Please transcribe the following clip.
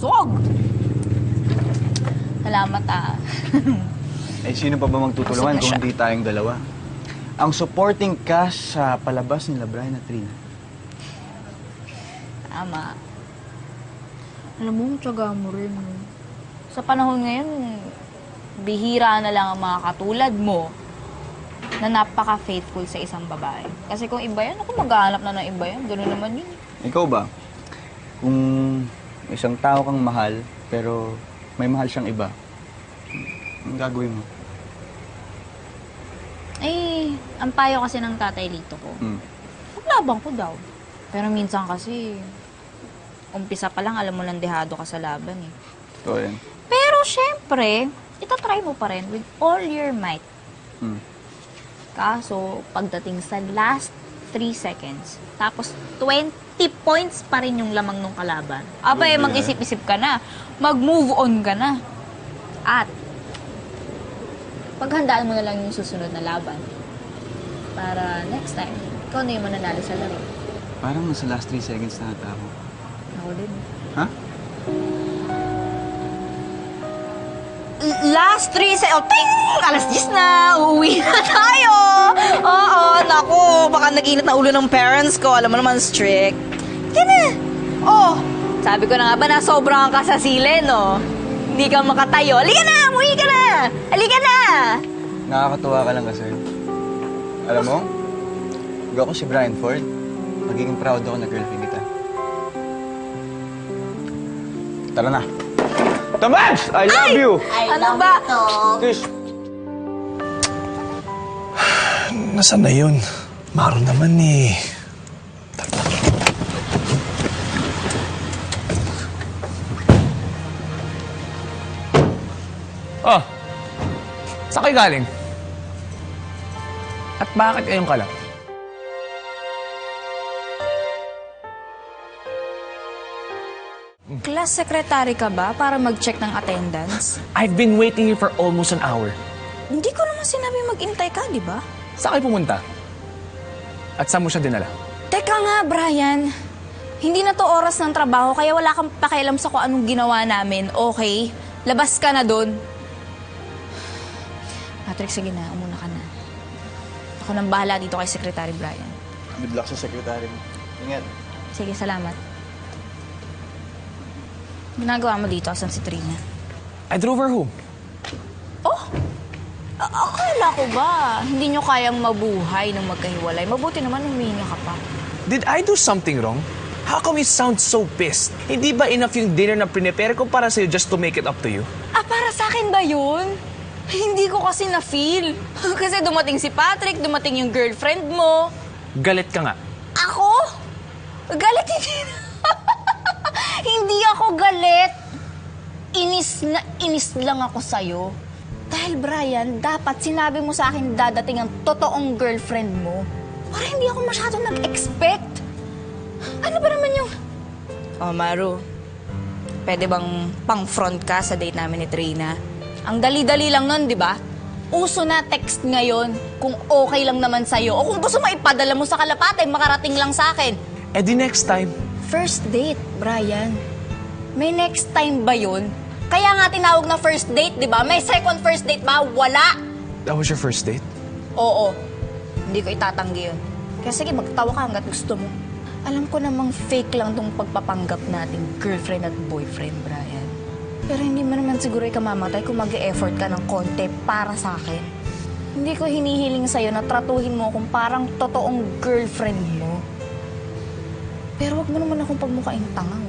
busog! Salamat ah. Eh, sino pa ba magtutulungan Busog na kung siya. hindi tayong dalawa? Ang supporting cast sa palabas nila Brian at Trina. Tama. Alam mo, tiyaga mo rin. Sa panahon ngayon, bihira na lang ang mga katulad mo na napaka-faithful sa isang babae. Kasi kung iba yan, ako maghahanap na ng iba yan. Ganun naman yun. Ikaw ba? Kung isang tao kang mahal, pero may mahal siyang iba, anong gagawin mo? Eh, ang payo kasi ng tatay Lito ko. Paglabang ko daw. Pero minsan kasi, umpisa pa lang, alam mo lang dehado ka sa laban eh. Totoo yan. Pero syempre, itatry mo pa rin with all your might. Kaso, pagdating sa last 3 seconds, tapos 20 points pa rin yung lamang nung kalaban. Abay, mag-isip-isip ka na. Mag-move on ka na. At, paghandaan mo na lang yung susunod na laban. Para next time, ikaw na yung mananalo sa laro. Parang nasa last 3 seconds na ata ako. Ako din. Ha? Last 3 seconds. Oh, ting! Alas 10 na. Uuwi na tayo. Oo, naku. Baka nag-init na ulo ng parents ko. Alam mo naman, strict. Yan na. Oh, sabi ko na nga ba na sobrang ka sa sile, no? Hindi ka makatayo. Halika na! Umuwi ka na! Halika na! Nakakatuwa ka lang kasi. Alam mo, kung ako si Brian Ford, magiging proud ako na girlfriend kita. Tara na. Tomads! I love you! Ano ba? Kiss! Nasaan na yun? Maro naman eh. Oh, saan kayo galing? At bakit ngayon ka lang? Class secretary ka ba para mag-check ng attendance? I've been waiting here for almost an hour. Hindi ko naman sinabi mag-intay ka, di ba? Saan kayo pumunta? At saan mo siya dinala? Teka nga, Brian. Hindi na to oras ng trabaho, kaya wala kang pakialam sa kung anong ginawa namin, okay? Labas ka na doon. Patrick, sige na. Umuna ka na. Ako nang bahala dito kay Secretary Brian. Good luck sa secretary mo. Ingat. Sige, salamat. Ginagawa mo dito, asan si Trina? I drove her home. Oh! Akala ko ba, hindi nyo kayang mabuhay nang magkahiwalay? Mabuti naman humihinga ka pa. Did I do something wrong? How come you sound so pissed? Hindi ba enough yung dinner na prepare ko para sa'yo just to make it up to you? Ah, para sa akin ba yun? Hindi ko kasi na-feel. Kasi dumating si Patrick, dumating yung girlfriend mo. Galit ka nga. Ako? Galit hindi na. Hindi ako galit. Inis lang ako sa'yo. Dahil Brian, dapat sinabi mo sa akin dadating ang totoong girlfriend mo. Para hindi ako masyado nag-expect. Ano ba naman yung... Oh, Maru. Pwede bang pang-front ka sa date namin ni Trina? Ang dali-dali lang nun, di ba? Uso na text ngayon kung okay lang naman sa'yo. O kung gusto mo ipadala mo sa kalapate, makarating lang sa akin. Eh di next time. First date, Brian. May next time ba yun? Kaya nga tinawag na first date, di ba? May second first date ba? Wala! That was your first date? Oo. Hindi ko itatanggi yun. Kaya sige, magtawa ka hanggat gusto mo. Alam ko namang fake lang tong pagpapanggap nating girlfriend at boyfriend, Brian. Pero hindi mo naman siguro ikamamatay kung mag-e-effort ka ng konti para sa akin. Hindi ko hinihiling sa'yo na tratuhin mo akong parang totoong girlfriend mo. Pero wag mo naman akong pagmukaing tangang.